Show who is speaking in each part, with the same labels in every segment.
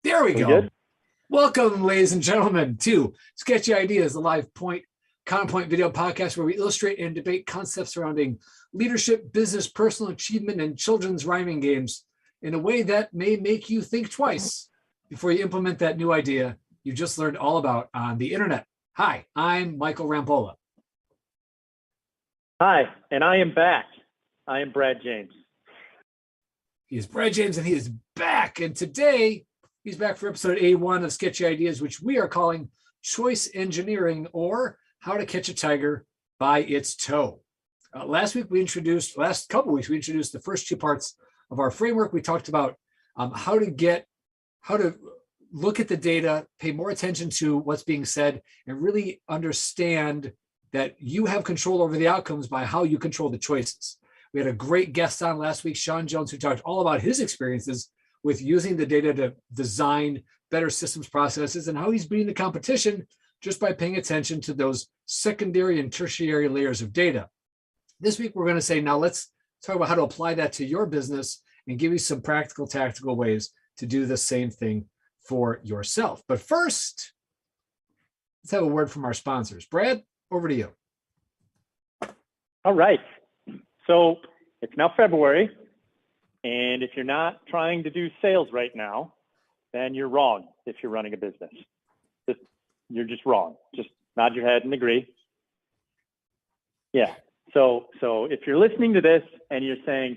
Speaker 1: There we
Speaker 2: We
Speaker 1: go.
Speaker 2: good?
Speaker 1: Welcome, ladies and gentlemen, to Sketchy Ideas, the live counterpoint video podcast where we illustrate and debate concepts surrounding leadership, business, personal achievement, and children's rhyming games in a way that may make you think twice before you implement that new idea you just learned all about on the internet. Hi, I'm Michael Rampolla.
Speaker 2: Hi, and I am back. I am Brad James.
Speaker 1: He is Brad James, and he is back. And today, he's back for episode A1 of Sketchy Ideas, which we are calling Choice Engineering, or How to Catch a Tiger by Its Toe. Last couple weeks, we introduced the first two parts of our framework. We talked about how to look at the data, pay more attention to what's being said, and really understand that you have control over the outcomes by how you control the choices. We had a great guest on last week, Sean Jones, who talked all about his experiences with using the data to design better systems processes and how he's beating the competition just by paying attention to those secondary and tertiary layers of data. This week, we're going to say, now let's talk about how to apply that to your business and give you some practical, tactical ways to do the same thing for yourself. But first, let's have a word from our sponsors. Brad, over to you.
Speaker 2: All right. So it's now February, and if you're not trying to do sales right now, then you're wrong if you're running a business. You're just wrong. Just nod your head and agree. Yeah. So if you're listening to this and you're saying,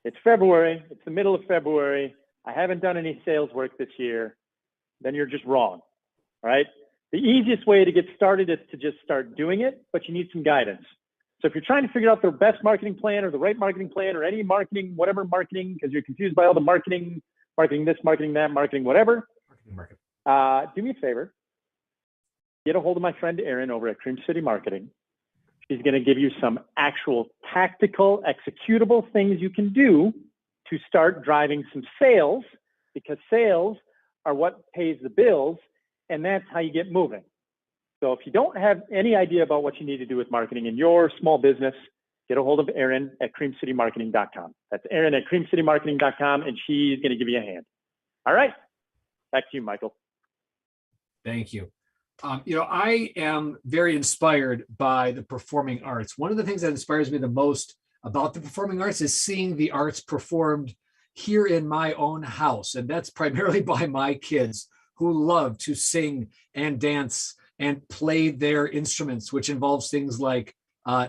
Speaker 2: it's February, it's the middle of February, I haven't done any sales work this year, then you're just wrong, all right? The easiest way to get started is to just start doing it, but you need some guidance. So if you're trying to figure out the best marketing plan or the right marketing plan or any marketing, whatever marketing, because you're confused by all the marketing this, marketing that, marketing whatever, do me a favor. Get a hold of my friend Erin over at Cream City Marketing. She's going to give you some actual tactical, executable things you can do to start driving some sales, because sales are what pays the bills, and that's how you get moving. So if you don't have any idea about what you need to do with marketing in your small business, get a hold of Erin at creamcitymarketing.com. That's Erin at creamcitymarketing.com, and she's going to give you a hand. All right. Back to you, Michael.
Speaker 1: Thank you. I am very inspired by the performing arts. One of the things that inspires me the most about the performing arts is seeing the arts performed here in my own house. And that's primarily by my kids who love to sing and dance and play their instruments, which involves things like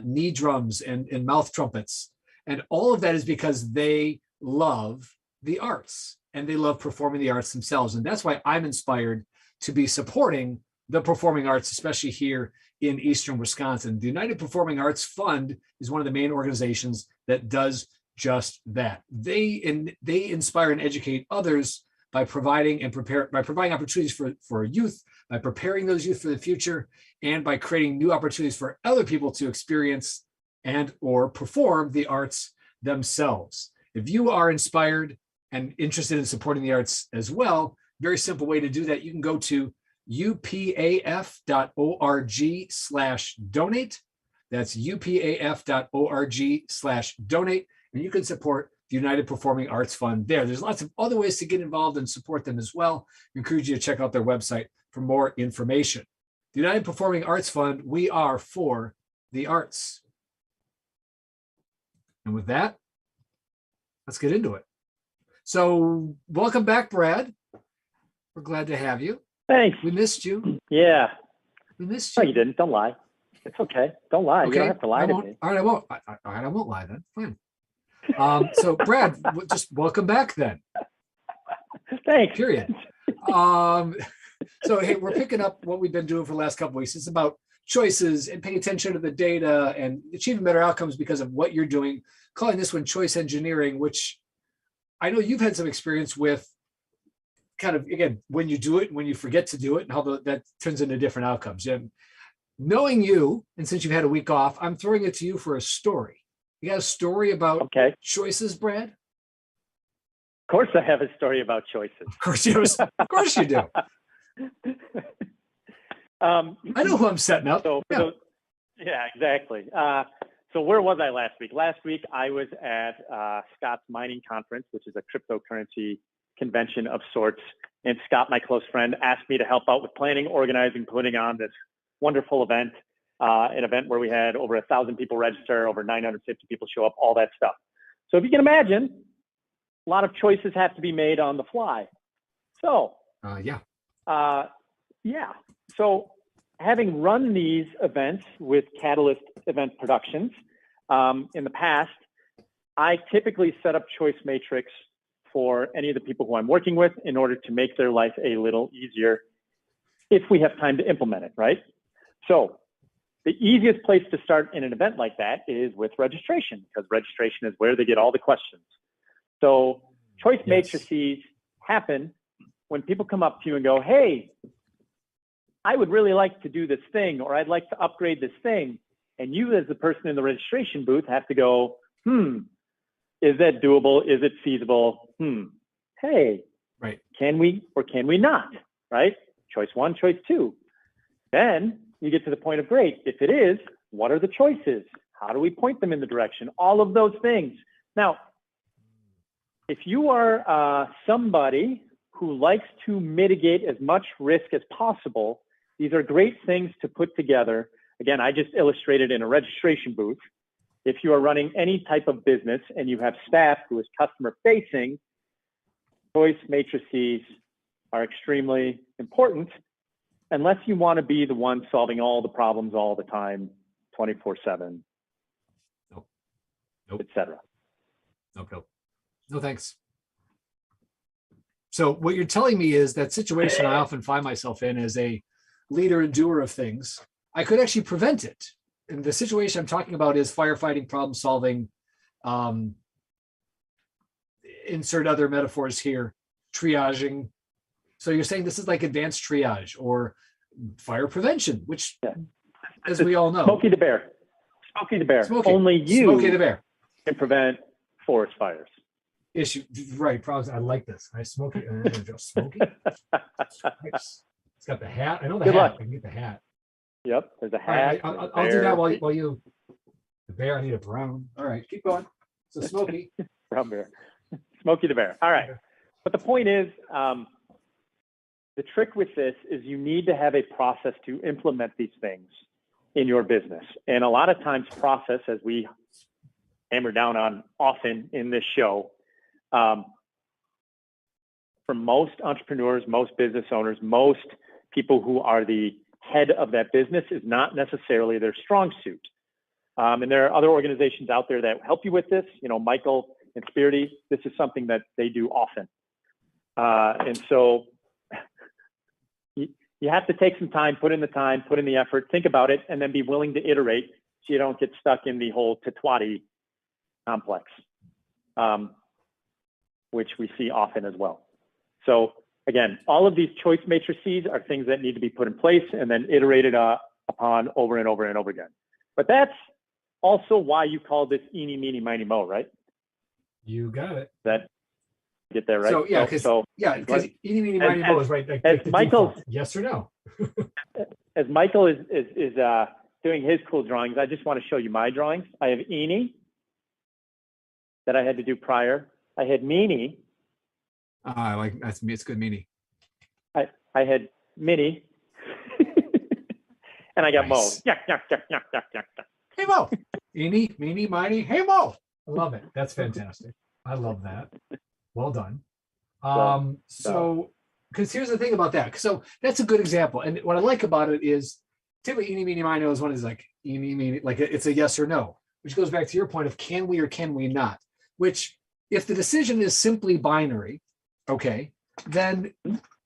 Speaker 1: knee drums and mouth trumpets. And all of that is because they love the arts and they love performing the arts themselves. And that's why I'm inspired to be supporting the performing arts, especially here in Eastern Wisconsin. The United Performing Arts Fund is one of the main organizations that does just that. They inspire and educate others by providing opportunities for youth, by preparing those youth for the future, and by creating new opportunities for other people to experience and or perform the arts themselves. If you are inspired and interested in supporting the arts as well, very simple way to do that, you can go to upaf.org/donate. That's upaf.org/donate. And you can support the United Performing Arts Fund there. There's lots of other ways to get involved and support them as well. I encourage you to check out their website for more information. The United Performing Arts Fund, we are for the arts. And with that, let's get into it. So welcome back, Brad. We're glad to have you.
Speaker 2: Thanks.
Speaker 1: We missed you.
Speaker 2: Yeah.
Speaker 1: We missed you.
Speaker 2: No, you didn't. Don't lie. It's okay. Don't lie.
Speaker 1: Okay.
Speaker 2: You don't have to lie to me.
Speaker 1: All right, I won't. All right, I won't lie then. Fine. So, Brad, just welcome back then.
Speaker 2: Thanks.
Speaker 1: Period. So, hey, we're picking up what we've been doing for the last couple of weeks. It's about choices and paying attention to the data and achieving better outcomes because of what you're doing. Calling this one choice engineering, which I know you've had some experience with. Kind of, again, when you do it, when you forget to do it, and how that turns into different outcomes. And knowing you, and since you've had a week off, I'm throwing it to you for a story. You got a story about choices, Brad?
Speaker 2: Of course I have a story about choices.
Speaker 1: Of course you do. I know who I'm setting up.
Speaker 2: So yeah, exactly. So where was I last week? Last week I was at Scott's Mining Conference, which is a cryptocurrency convention of sorts. And Scott, my close friend, asked me to help out with planning, organizing, putting on this wonderful event, an event where we had over 1,000 people register, over 950 people show up, all that stuff. So if you can imagine, a lot of choices have to be made on the fly. So,
Speaker 1: yeah.
Speaker 2: So having run these events with Catalyst Event Productions in the past, I typically set up choice matrix for any of the people who I'm working with in order to make their life a little easier if we have time to implement it, right? So the easiest place to start in an event like that is with registration, because registration is where they get all the questions. So choice matrices happen when people come up to you and go, hey, I would really like to do this thing, or I'd like to upgrade this thing. And you as the person in the registration booth have to go, is that doable? Is it feasible? Hey,
Speaker 1: right.
Speaker 2: Can we or can we not? Right? Choice one, choice two. Then you get to the point of great. If it is, what are the choices? How do we point them in the direction? All of those things. Now, if you are somebody who likes to mitigate as much risk as possible, these are great things to put together. Again, I just illustrated in a registration booth. If you are running any type of business and you have staff who is customer facing, choice matrices are extremely important unless you want to be the one solving all the problems all the time, 24/7,
Speaker 1: nope.
Speaker 2: et cetera.
Speaker 1: Nope. No, thanks. So what you're telling me is that situation I often find myself in as a leader and doer of things, I could actually prevent it. And the situation I'm talking about is firefighting, problem solving, insert other metaphors here, triaging. So you're saying this is like advanced triage or fire prevention, which, as we all know,
Speaker 2: Smokey the Bear. Smokey the Bear.
Speaker 1: Smokey.
Speaker 2: Only you
Speaker 1: Smokey the Bear
Speaker 2: can prevent forest fires.
Speaker 1: Issue, right? Problems. I like this. I Smokey. Smokey. Nice. It's got the hat. I know the
Speaker 2: Good
Speaker 1: hat.
Speaker 2: luck.
Speaker 1: I can get the hat.
Speaker 2: Yep, there's a
Speaker 1: All right,
Speaker 2: hat.
Speaker 1: I'll do that while you. The bear. I need a brown. All right, keep going. So Smokey.
Speaker 2: Brown bear. Smokey the Bear. All right. But the point is, the trick with this is you need to have a process to implement these things in your business. And a lot of times process, as we hammer down on often in this show, for most entrepreneurs, most business owners, most people who are the head of that business is not necessarily their strong suit. And there are other organizations out there that help you with this. You know, Michael and Spirity, this is something that they do often. And so you have to take some time, put in the effort, think about it, and then be willing to iterate so you don't get stuck in the whole Tatwati complex, which we see often as well. So again, all of these choice matrices are things that need to be put in place and then iterated upon over and over and over again. But that's also why you call this eeny, meeny, miny, mo, right?
Speaker 1: You got it.
Speaker 2: That get there right.
Speaker 1: So yeah, because eeny, meeny, miny, mo is right.
Speaker 2: As Michael's,
Speaker 1: yes or no.
Speaker 2: as Michael is doing his cool drawings, I just want to show you my drawings. I have eeny that I had to do prior. I had meeny.
Speaker 1: I like that's me. It's good meany.
Speaker 2: I had mini, and I got
Speaker 1: Nice.
Speaker 2: Mo.
Speaker 1: Hey Mo. Eeny, meeny, miny. Hey Mo. I love it. That's fantastic. I love that. Well done. So because here's the thing about that. So that's a good example. And what I like about it is typically eeny, meeny, miny is one is like eeny, meeny, like it's a yes or no, which goes back to your point of can we or can we not, which if the decision is simply binary, okay, then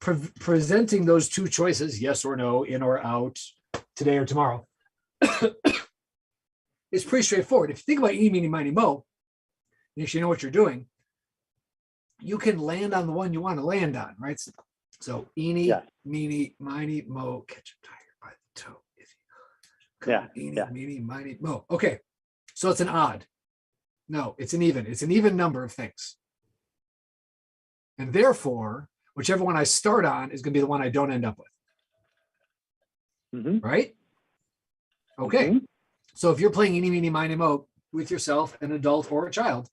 Speaker 1: presenting those two choices, yes or no, in or out, today or tomorrow, is pretty straightforward. If you think about eeny, meeny, miny, mo, if you know what you're doing, you can land on the one you want to land on, right? So eeny, meeny, miny, mo, catch a tiger by the toe. If you eeny, meeny, miny, mo. Okay, so it's an odd. No, it's an even. It's an even number of things. And therefore, whichever one I start on is going to be the one I don't end up with. Right? Okay. So if you're playing eeny, meeny, miny, mo with yourself, an adult or a child,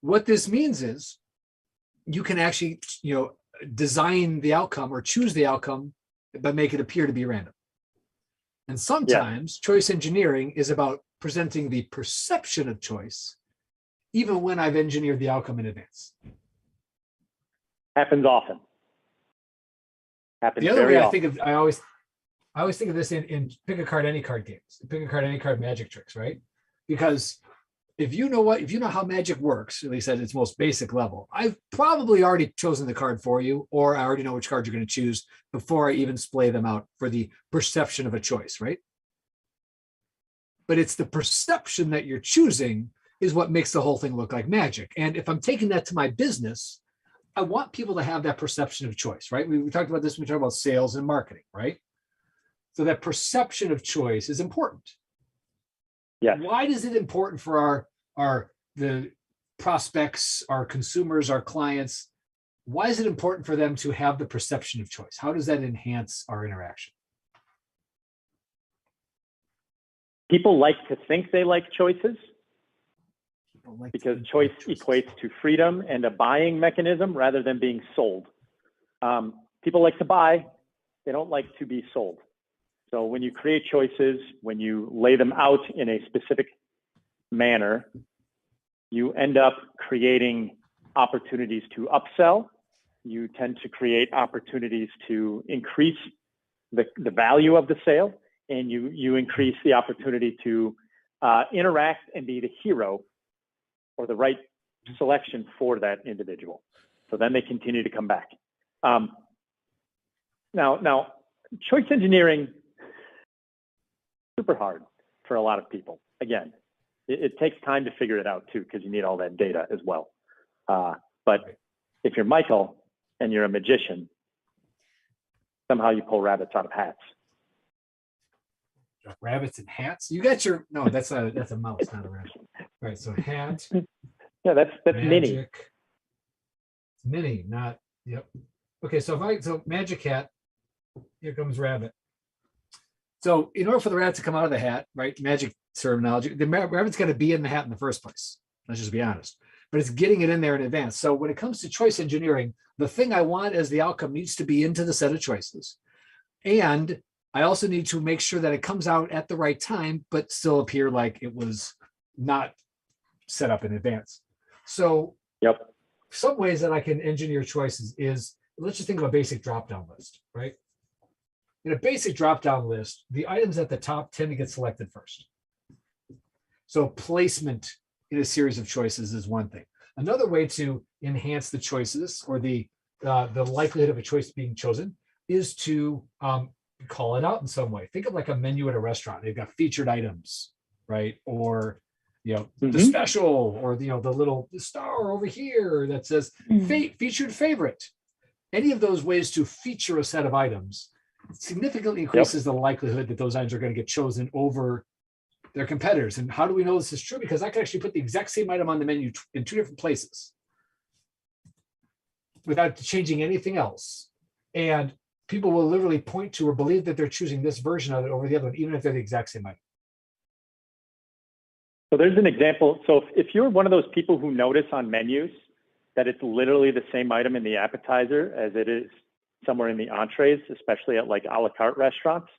Speaker 1: what this means is you can actually, design the outcome or choose the outcome, but make it appear to be random. And sometimes choice engineering is about presenting the perception of choice, even when I've engineered the outcome in advance.
Speaker 2: Happens often. Happens
Speaker 1: The other
Speaker 2: very
Speaker 1: way
Speaker 2: often.
Speaker 1: I always think of this in pick a card, any card games, pick a card, any card magic tricks, right? Because if you know how magic works, at least at its most basic level, I've probably already chosen the card for you, or I already know which card you're going to choose before I even splay them out for the perception of a choice, right? But it's the perception that you're choosing is what makes the whole thing look like magic. And if I'm taking that to my business, I want people to have that perception of choice, right? We talked about this when we talked about sales and marketing, right? So that perception of choice is important.
Speaker 2: Yes.
Speaker 1: Why is it important for the prospects, our consumers, our clients? Why is it important for them to have the perception of choice? How does that enhance our interaction?
Speaker 2: People like to think they like choices because choice equates to freedom and a buying mechanism rather than being sold. People like to buy, they don't like to be sold. So when you create choices, when you lay them out in a specific manner, you end up creating opportunities to upsell. You tend to create opportunities to increase the value of the sale, and you increase the opportunity to interact and be the hero or the right selection for that individual. So then they continue to come back. Now, choice engineering, super hard for a lot of people. Again, it takes time to figure it out too, because you need all that data as well. But if you're Michael and you're a magician, somehow you pull rabbits out of hats.
Speaker 1: Rabbits and hats? You got your, no, that's a mouse, not a rabbit. All right, so hat.
Speaker 2: Yeah, that's
Speaker 1: magic.
Speaker 2: mini.
Speaker 1: It's mini, not, yep. Okay, so magic hat, here comes rabbit. So in order for the rabbit to come out of the hat, right, magic terminology, the rabbit's got to be in the hat in the first place. Let's just be honest. But it's getting it in there in advance. So when it comes to choice engineering, the thing I want as the outcome needs to be into the set of choices. And I also need to make sure that it comes out at the right time, but still appear like it was not set up in advance. So some ways that I can engineer choices is, let's just think of a basic drop-down list, right? In a basic drop-down list, the items at the top tend to get selected first. So placement in a series of choices is one thing. Another way to enhance the choices or the likelihood of a choice being chosen is to call it out in some way. Think of like a menu at a restaurant. They've got featured items, right? Or the special, or the little star over here that says featured favorite. Any of those ways to feature a set of items significantly increases the likelihood that those items are going to get chosen over their competitors. And how do we know this is true? Because I can actually put the exact same item on the menu in two different places without changing anything else. And people will literally point to or believe that they're choosing this version of it over the other one, even if they're the exact same item.
Speaker 2: So there's an example. So if you're one of those people who notice on menus that it's literally the same item in the appetizer as it is somewhere in the entrees, especially at like a la carte restaurants,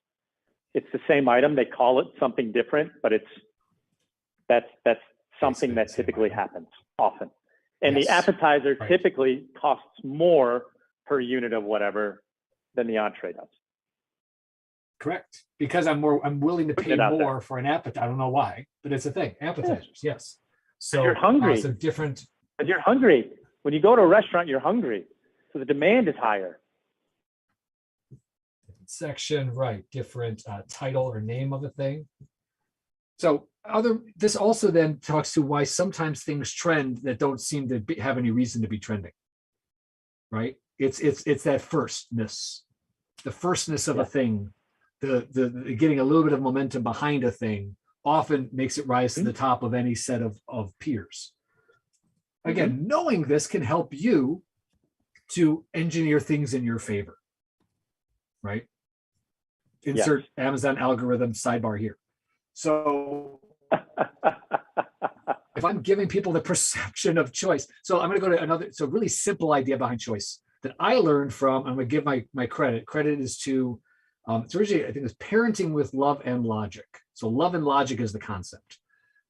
Speaker 2: it's the same item. They call it something different, but that's something that typically happens often. And the appetizer typically costs more per unit of whatever than the entree does.
Speaker 1: Correct. Because I'm willing to pay more for an appetizer. I don't know why, but it's a thing. Appetizers, yes. So
Speaker 2: you're hungry.
Speaker 1: So different.
Speaker 2: But you're hungry. When you go to a restaurant, you're hungry. So the demand is higher.
Speaker 1: Section, right? Different title or name of a thing. So this also then talks to why sometimes things trend that don't seem to have any reason to be trending. Right? It's that firstness, the firstness of a thing, the getting a little bit of momentum behind a thing often makes it rise to the top of any set of peers. Again, knowing this can help you to engineer things in your favor, right? Insert Amazon algorithm sidebar here. So if I'm giving people the perception of choice, so I'm going to go to another, so really simple idea behind choice that I learned from, I'm going to give my credit. Credit is to, it's originally, I think it's Parenting with Love and Logic. So love and logic is the concept.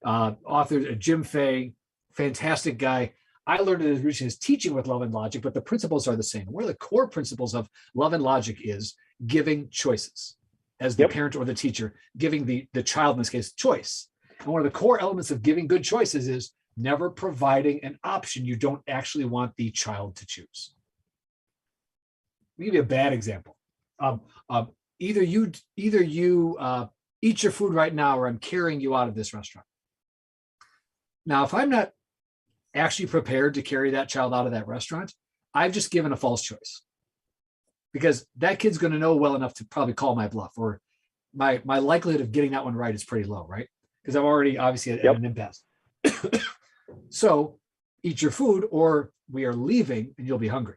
Speaker 1: Author Jim Fay, fantastic guy. I learned it originally as Teaching with Love and Logic, but the principles are the same. One of the core principles of love and logic is giving choices. As the parent or the teacher, giving the child, in this case, choice. And one of the core elements of giving good choices is never providing an option you don't actually want the child to choose. I'll give you a bad example. Either you eat your food right now, or I'm carrying you out of this restaurant. Now, if I'm not actually prepared to carry that child out of that restaurant, I've just given a false choice. Because that kid's going to know well enough to probably call my bluff, or my likelihood of getting that one right is pretty low, right? Because I'm already obviously at an impasse. So eat your food, or we are leaving and you'll be hungry.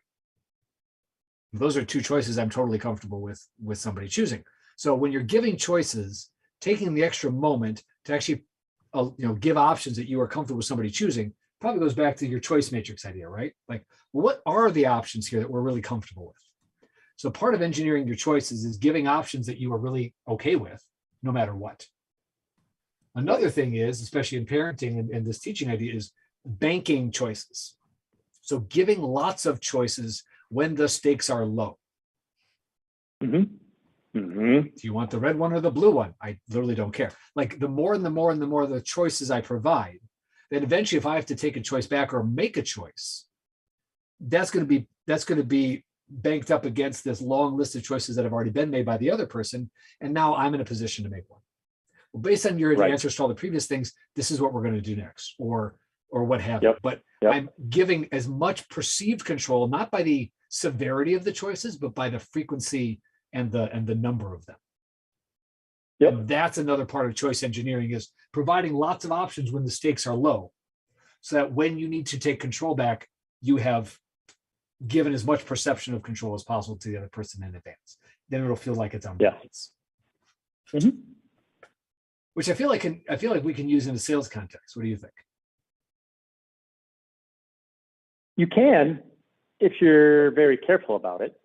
Speaker 1: Those are two choices I'm totally comfortable with somebody choosing. So when you're giving choices, taking the extra moment to actually give options that you are comfortable with somebody choosing probably goes back to your choice matrix idea, right? Like, what are the options here that we're really comfortable with? So part of engineering your choices is giving options that you are really okay with, no matter what. Another thing is, especially in parenting and this teaching idea, is banking choices. So giving lots of choices when the stakes are low. Do you want the red one or the blue one? I literally don't care. Like the more and the more and the more the choices I provide, then eventually if I have to take a choice back or make a choice, that's going to be banked up against this long list of choices that have already been made by the other person. And now I'm in a position to make one. Well, based on your answers to all the previous things, this is what we're going to do next, or what have you. But I'm giving as much perceived control, not by the severity of the choices, but by the frequency and the number of them. And that's another part of choice engineering, is providing lots of options when the stakes are low, so that when you need to take control back, you have given as much perception of control as possible to the other person in advance. Then it'll feel like it's on balance. Which I feel like we can use in a sales context. What do you think?
Speaker 2: You can, if you're very careful about it.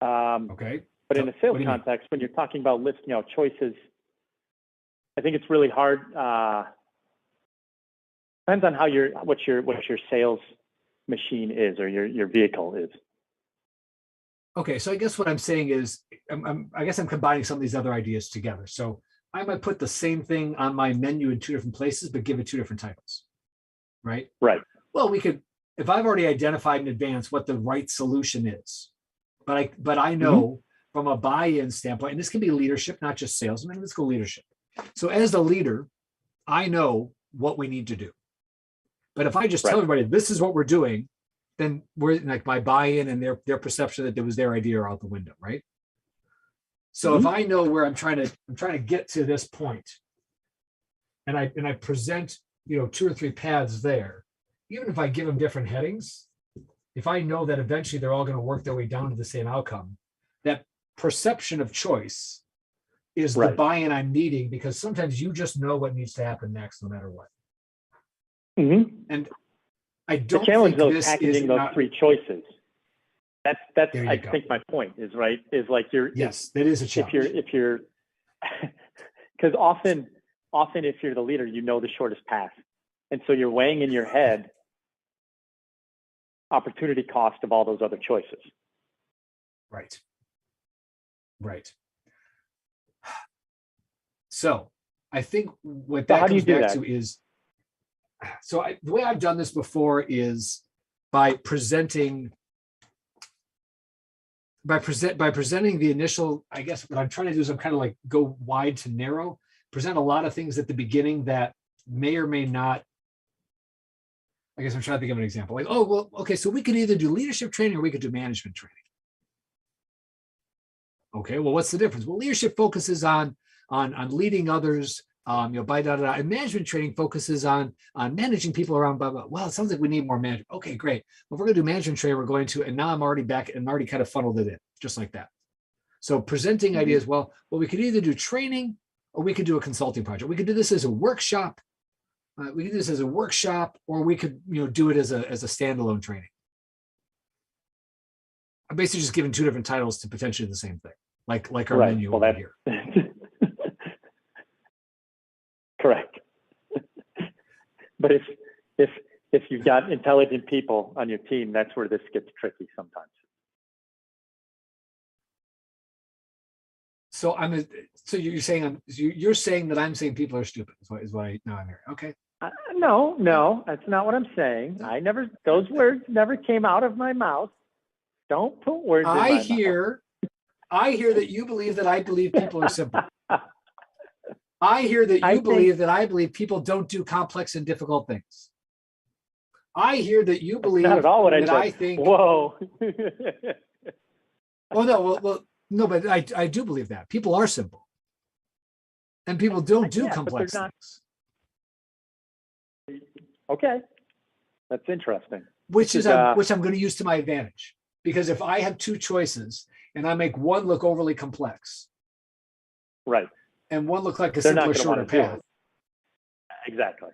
Speaker 1: Okay.
Speaker 2: But in a sales context, when you're talking about listing out choices, I think it's really hard. Depends on how what your sales machine is, or your vehicle is.
Speaker 1: Okay, so I guess what I'm saying is, I guess I'm combining some of these other ideas together. So I might put the same thing on my menu in two different places, but give it two different titles, right?
Speaker 2: Right.
Speaker 1: Well, we could, if I've already identified in advance what the right solution is, but I know from a buy-in standpoint, and this can be leadership, not just sales. I mean, let's go leadership. So as the leader, I know what we need to do. But if I just tell everybody this is what we're doing, then we're like, my buy-in and their perception that it was their idea are out the window, right? So if I know where I'm trying to get to this point, and I present, two or three paths there, even if I give them different headings, if I know that eventually they're all going to work their way down to the same outcome, that perception of choice is the buy-in I'm needing, because sometimes you just know what needs to happen next, no matter what. And I don't
Speaker 2: the challenge,
Speaker 1: think
Speaker 2: though, is packaging those three choices. That's I think my point is like
Speaker 1: that is a challenge.
Speaker 2: If you're because often if you're the leader, you know the shortest path, and so you're weighing in your head opportunity cost of all those other choices. Right. So I think what that comes back to is, the way I've done this before is by presenting the initial, I guess what I'm trying to do is I'm kind of like go wide to narrow, present a lot of things at the beginning that may or may not, I guess I'm trying to think of an example. Like, oh, well, okay, so we could either do leadership training or we could do management training. Okay, well, what's the difference? Well, leadership focuses on leading others, and management training focuses on managing people around, blah, blah. Well, it sounds like we need more management. Okay, great. Well, if we're going to do management training, we're going to, and now I'm already back and already kind of funneled it in, just like that. So presenting ideas, well, we could either do training or we could do a consulting project. We could do this as a workshop,
Speaker 1: We can do this as a workshop, or we could, do it as a standalone training. I'm basically just giving two different titles to potentially the same thing, like our
Speaker 2: Right.
Speaker 1: menu
Speaker 2: Well,
Speaker 1: over here.
Speaker 2: Correct. But if you've got intelligent people on your team, that's where this gets tricky sometimes.
Speaker 1: So you're saying that I'm saying people are stupid is what I now I'm hearing. Okay.
Speaker 2: No, that's not what I'm saying. Those words never came out of my mouth. Don't put words in my mouth.
Speaker 1: I hear that you believe that I believe people are simple. I hear that you believe that I believe people don't do complex and difficult things. I hear that you believe
Speaker 2: not at all what
Speaker 1: that
Speaker 2: I think. Whoa.
Speaker 1: Well, no, but I do believe that people are simple, and people don't do complex things.
Speaker 2: Okay, that's interesting.
Speaker 1: Which I'm going to use to my advantage, because if I have two choices and I make one look overly complex,
Speaker 2: right,
Speaker 1: and one look like a simpler, shorter path.
Speaker 2: Exactly.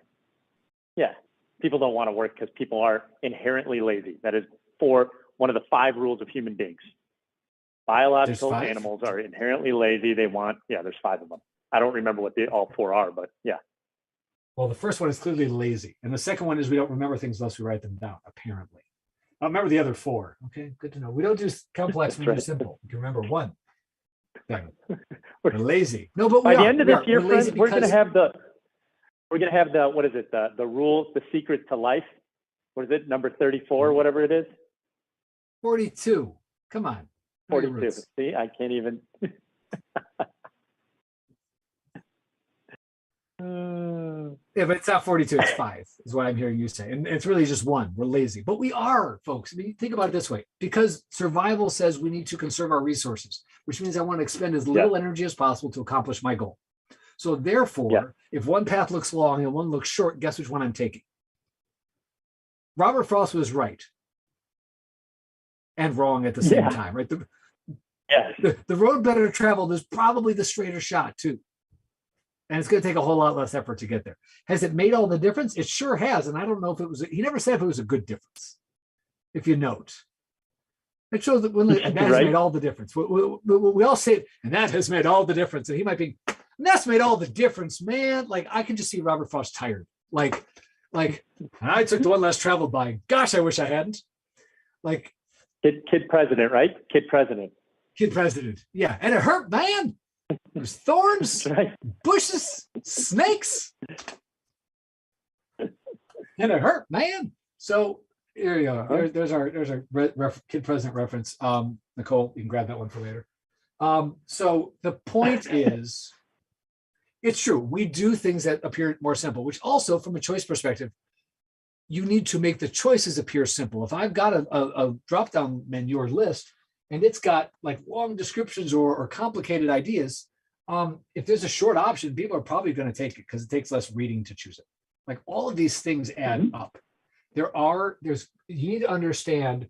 Speaker 2: Yeah, people don't want to work because people are inherently lazy. That is one of the 5 rules of human beings. Biological animals are inherently lazy. There's 5 of them. I don't remember what all 4 are, but yeah.
Speaker 1: Well, the first one is clearly lazy. And the second one is we don't remember things unless we write them down, apparently. I remember the other 4. Okay, good to know. We don't do complex, we do simple. You can remember one thing. We're lazy. No, but
Speaker 2: by the end of this year, friends, we're going to have the what is it? The rules, the secret to life. What is it? Number 34, whatever it is.
Speaker 1: 42. Come on.
Speaker 2: 42. See, I can't even.
Speaker 1: Yeah, but it's not 42, it's 5, is what I'm hearing you say. And it's really just 1. We're lazy. But we are, folks. I mean, think about it this way. Because survival says we need to conserve our resources, which means I want to expend as little energy as possible to accomplish my goal. So therefore, if one path looks long and one looks short, guess which one I'm taking? Robert Frost was right. And wrong at the same time, right? The road better traveled is probably the straighter shot, too. And it's going to take a whole lot less effort to get there. Has it made all the difference? It sure has. And I don't know if it was, he never said if it was a good difference. If you note, it shows that that has made all the difference. We all say it, and that has made all the difference. And he might be, that's made all the difference, man. Like, I can just see Robert Frost tired. Like, I took the one less traveled by. Gosh, I wish I hadn't. Like,
Speaker 2: kid president, right? Kid president.
Speaker 1: Yeah. And it hurt, man. There's thorns, bushes, snakes, and it hurt, man. So here you go. There's our kid president reference. Nicole, you can grab that one for later. So the point is, it's true. We do things that appear more simple, which also, from a choice perspective, you need to make the choices appear simple. If I've got a drop-down menu or list, and it's got like long descriptions or complicated ideas, if there's a short option, people are probably going to take it because it takes less reading to choose it. Like, all of these things add up. You need to understand,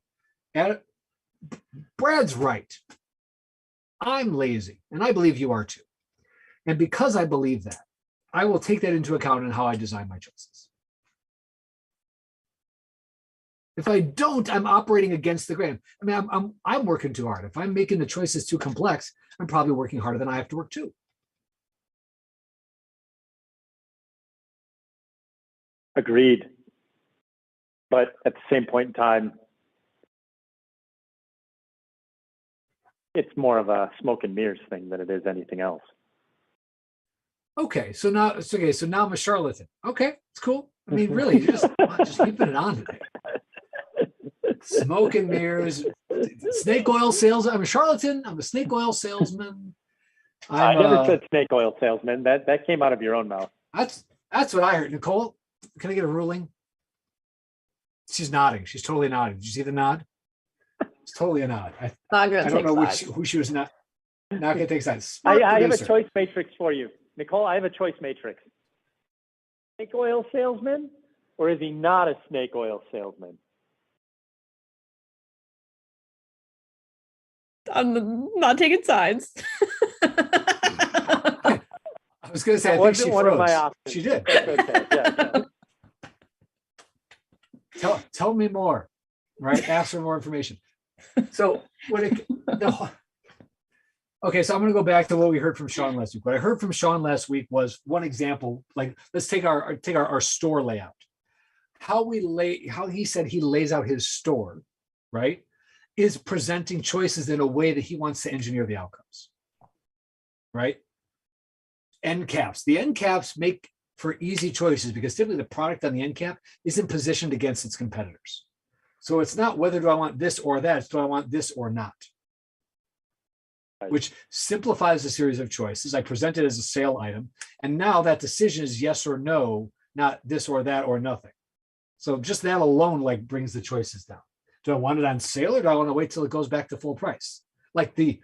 Speaker 1: Brad's right. I'm lazy, and I believe you are too. And because I believe that, I will take that into account in how I design my choices. If I don't, I'm operating against the grain. I mean, I'm working too hard. If I'm making the choices too complex, I'm probably working harder than I have to work too.
Speaker 2: Agreed. But at the same point in time, it's more of a smoke and mirrors thing than it is anything else.
Speaker 1: Okay, so now I'm a charlatan. Okay, it's cool. I mean, really, just keeping it on today. Smoke and mirrors, snake oil salesman. I'm a charlatan. I'm a snake oil salesman.
Speaker 2: I never said snake oil salesman. That came out of your own mouth.
Speaker 1: That's what I heard. Nicole, can I get a ruling? She's nodding. She's totally nodding. Did you see the nod? It's totally a nod. I don't know who she was not going to take sides.
Speaker 2: I have a choice matrix for you, Nicole. I have a choice matrix. Snake oil salesman, or is he not a snake oil salesman?
Speaker 3: I'm not taking sides.
Speaker 1: was going to say, I
Speaker 2: That
Speaker 1: think she
Speaker 2: wasn't one of my
Speaker 1: froze.
Speaker 2: options.
Speaker 1: She did.
Speaker 2: That's okay. Yeah,
Speaker 1: Tell me more, right? Ask for more information. So okay, so I'm going to go back to what we heard from Sean last week. What I heard from Sean last week was one example. Like, let's take our store layout. How he said he lays out his store, right, is presenting choices in a way that he wants to engineer the outcomes, right? End caps. The end caps make for easy choices because typically the product on the end cap isn't positioned against its competitors. So it's not whether do I want this or that, it's do I want this or not, which simplifies a series of choices. I present it as a sale item, and now that decision is yes or no, not this or that or nothing. So just that alone like brings the choices down. Do I want it on sale or do I want to wait till it goes back to full price? Like the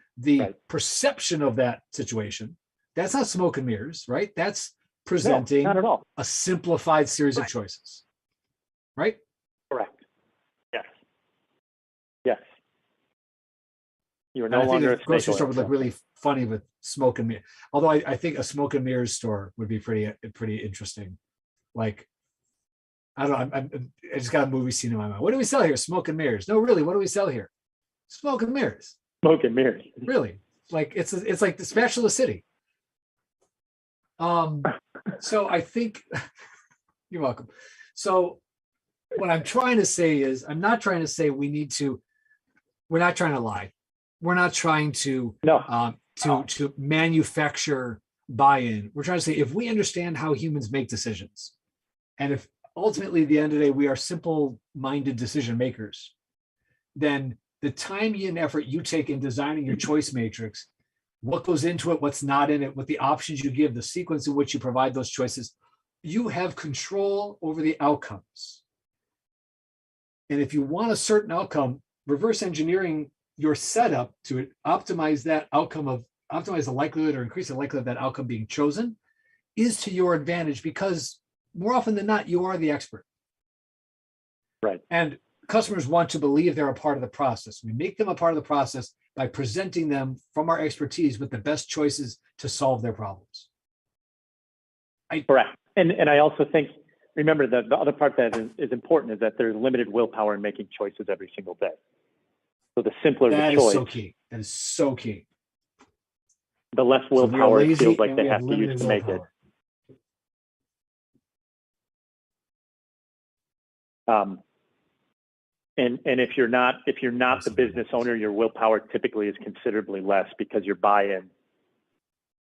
Speaker 1: perception of that situation, that's not smoke and mirrors, right? That's presenting
Speaker 2: not at all.
Speaker 1: a simplified series of choices, right?
Speaker 2: Correct. Yes. Yes. You are no
Speaker 1: I think
Speaker 2: longer
Speaker 1: a
Speaker 2: a
Speaker 1: grocery store would look
Speaker 2: speculator.
Speaker 1: really funny with smoke and mirror. Although I think a smoke and mirrors store would be pretty interesting. Like, I don't know. I just got a movie scene in my mind. What do we sell here? Smoke and mirrors. No, really. What do we sell here? Smoke and mirrors.
Speaker 2: Smoke and mirrors.
Speaker 1: Really? Like it's like the Spatula City. So I think you're welcome. So what I'm trying to say is I'm not trying to say we're not trying to lie. We're not trying to to manufacture buy-in. We're trying to say if we understand how humans make decisions, and if ultimately at the end of the day we are simple-minded decision makers, then the time and effort you take in designing your choice matrix, what goes into it, what's not in it, what the options you give, the sequence in which you provide those choices, you have control over the outcomes. And if you want a certain outcome, reverse engineering your setup to optimize that outcome optimize the likelihood or increase the likelihood of that outcome being chosen is to your advantage because more often than not, you are the expert.
Speaker 2: Right.
Speaker 1: And customers want to believe they're a part of the process. We make them a part of the process by presenting them from our expertise with the best choices to solve their problems.
Speaker 2: Correct. And I also think, remember that the other part that is important is that there's limited willpower in making choices every single day. So the simpler the choice,
Speaker 1: so key. That is so key.
Speaker 2: The less willpower it feels like they have to use to make it. And if you're not the business owner, your willpower typically is considerably less because your buy-in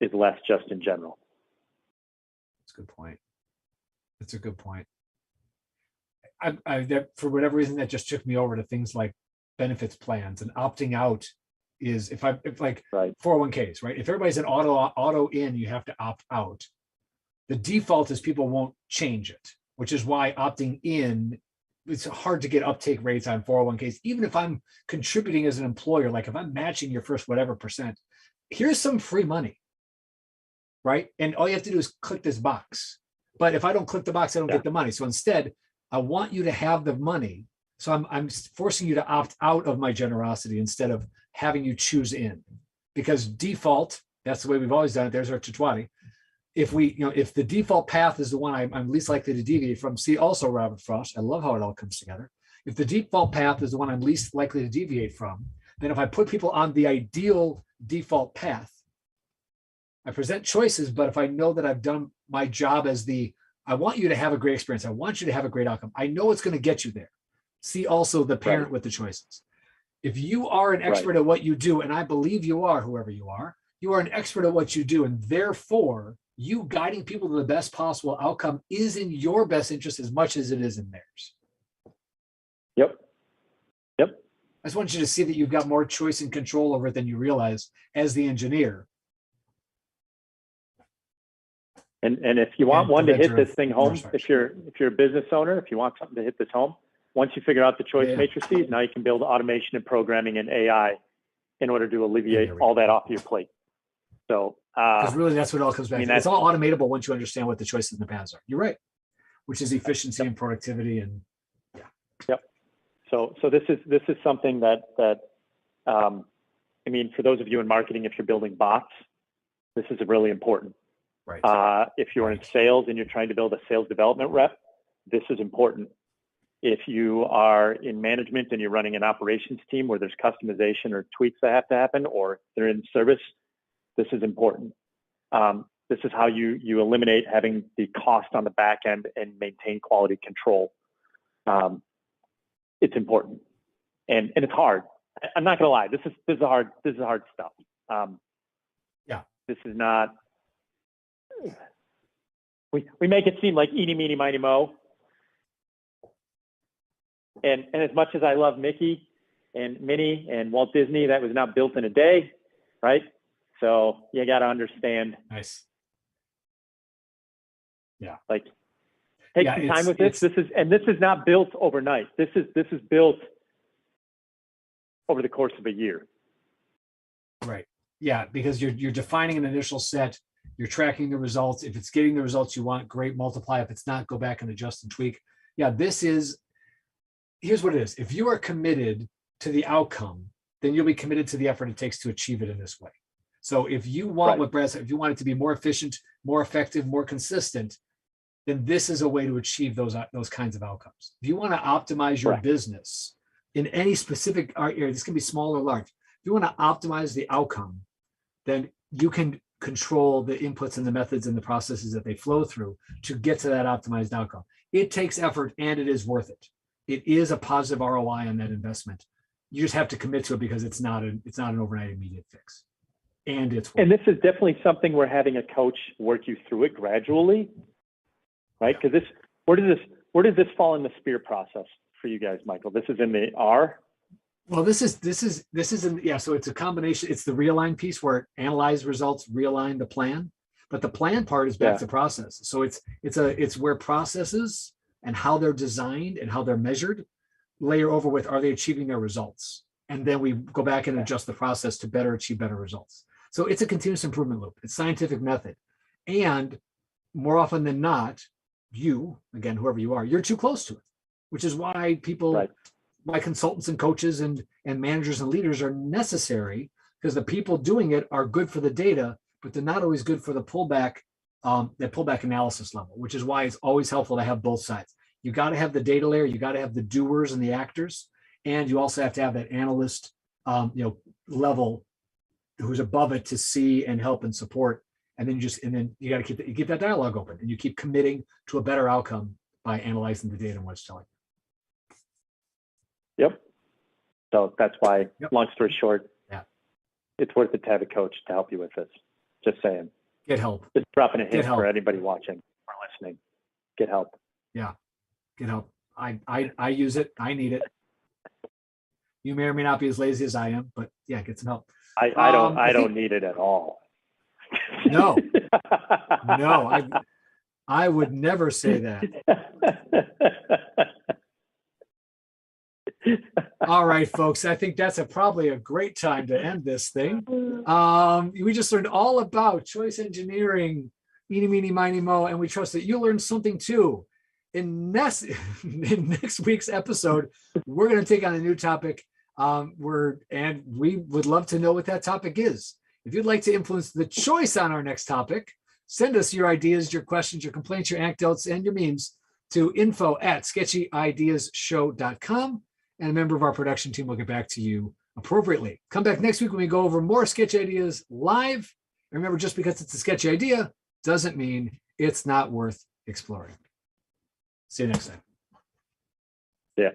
Speaker 2: is less just in general.
Speaker 1: That's a good point. That's a good point. For whatever reason, that just took me over to things like benefits plans and opting out is if 401ks, right? If everybody's an auto in, you have to opt out. The default is people won't change it, which is why opting in, it's hard to get uptake rates on 401ks, even if I'm contributing as an employer, like if I'm matching your first whatever percent, here's some free money, right? And all you have to do is click this box. But if I don't click the box, I don't get the money. So instead, I want you to have the money. So I'm forcing you to opt out of my generosity instead of having you choose in. Because default, that's the way we've always done it. There's our Tutwati. If the default path is the one I'm least likely to deviate from, see also Robert Frost, I love how it all comes together. If the default path is the one I'm least likely to deviate from, then if I put people on the ideal default path, I present choices, but if I know that I've done my job as I want you to have a great experience. I want you to have a great outcome. I know it's going to get you there. See also the parent with the choices. If you are an expert at what you do, and I believe you are, whoever you are an expert at what you do, and therefore you guiding people to the best possible outcome is in your best interest as much as it is in theirs.
Speaker 2: Yep.
Speaker 1: I just want you to see that you've got more choice and control over it than you realize as the engineer.
Speaker 2: And if you want one to hit this thing home, if you're a business owner, if you want something to hit this home, once you figure out the choice matrices, now you can build automation and programming and AI in order to alleviate all that off your plate. So
Speaker 1: because really that's what it all comes back to. It's all automatable once you understand what the choices and the paths are. You're right, which is efficiency and productivity and
Speaker 2: Yep. So this is something that for those of you in marketing, if you're building bots, this is really important.
Speaker 1: Right.
Speaker 2: If you're in sales and you're trying to build a sales development rep, this is important. If you are in management and you're running an operations team where there's customization or tweaks that have to happen, or they're in service, this is important. This is how you eliminate having the cost on the back end and maintain quality control. It's important, and it's hard. I'm not gonna lie. This is hard stuff.
Speaker 1: Yeah.
Speaker 2: This is not. We make it seem like eeny, meeny, miny, mo. And as much as I love Mickey and Minnie and Walt Disney, that was not built in a day, right? So you got to understand.
Speaker 1: Nice. Yeah.
Speaker 2: Like, take some time with this. This is not built overnight. This is built over the course of a year.
Speaker 1: Right. Yeah, because you're defining an initial set. You're tracking the results. If it's getting the results you want, great, multiply. If it's not, go back and adjust and tweak. Yeah, here's what it is. If you are committed to the outcome, then you'll be committed to the effort it takes to achieve it in this way. So if you want what Brad said, if you want it to be more efficient, more effective, more consistent, then this is a way to achieve those kinds of outcomes. If you want to optimize your business in any specific area, this can be small or large. If you want to optimize the outcome, then you can control the inputs and the methods and the processes that they flow through to get to that optimized outcome. It takes effort and it is worth it. It is a positive ROI on that investment. You just have to commit to it because it's not an overnight immediate fix. And this is
Speaker 2: definitely something we're having a coach work you through it gradually, right? Because where does this fall in the SPEAR process for you guys, Michael? This is in the R.
Speaker 1: Well, this is in, yeah. So it's a combination. It's the realign piece where analyze results, realign the plan, but the plan part is back to process. So it's where processes and how they're designed and how they're measured layer over with, are they achieving their results? And then we go back and adjust the process to better achieve better results. So it's a continuous improvement loop. It's scientific method. And more often than not, you, again, whoever you are, you're too close to it, which is why people, why consultants and coaches and managers and leaders are necessary, because the people doing it are good for the data, but they're not always good for the pullback, that pullback analysis level, which is why it's always helpful to have both sides. You got to have the data layer, you got to have the doers and the actors, and you also have to have that analyst, level who's above it to see and help and support. And then you got to keep that dialogue open, and you keep committing to a better outcome by analyzing the data and what it's telling you.
Speaker 2: Yep. So that's why, long story short, it's worth it to have a coach to help you with this. Just saying.
Speaker 1: Get help.
Speaker 2: Just dropping a hint for anybody watching or listening. Get help.
Speaker 1: Yeah. Get help. I use it. I need it. You may or may not be as lazy as I am, but yeah, get some help.
Speaker 2: I don't need it at all.
Speaker 1: No, no, I would never say that. All right, folks, I think that's probably a great time to end this thing. We just learned all about choice engineering, eeny, meeny, miny, mo, and we trust that you learned something too. In next week's episode, we're going to take on a new topic. And we would love to know what that topic is. If you'd like to influence the choice on our next topic, send us your ideas, your questions, your complaints, your anecdotes, and your memes to info@sketchyideasshow.com, and a member of our production team will get back to you appropriately. Come back next week when we go over more sketchy ideas live. And remember, just because it's a sketchy idea doesn't mean it's not worth exploring. See you next time.
Speaker 2: Yeah.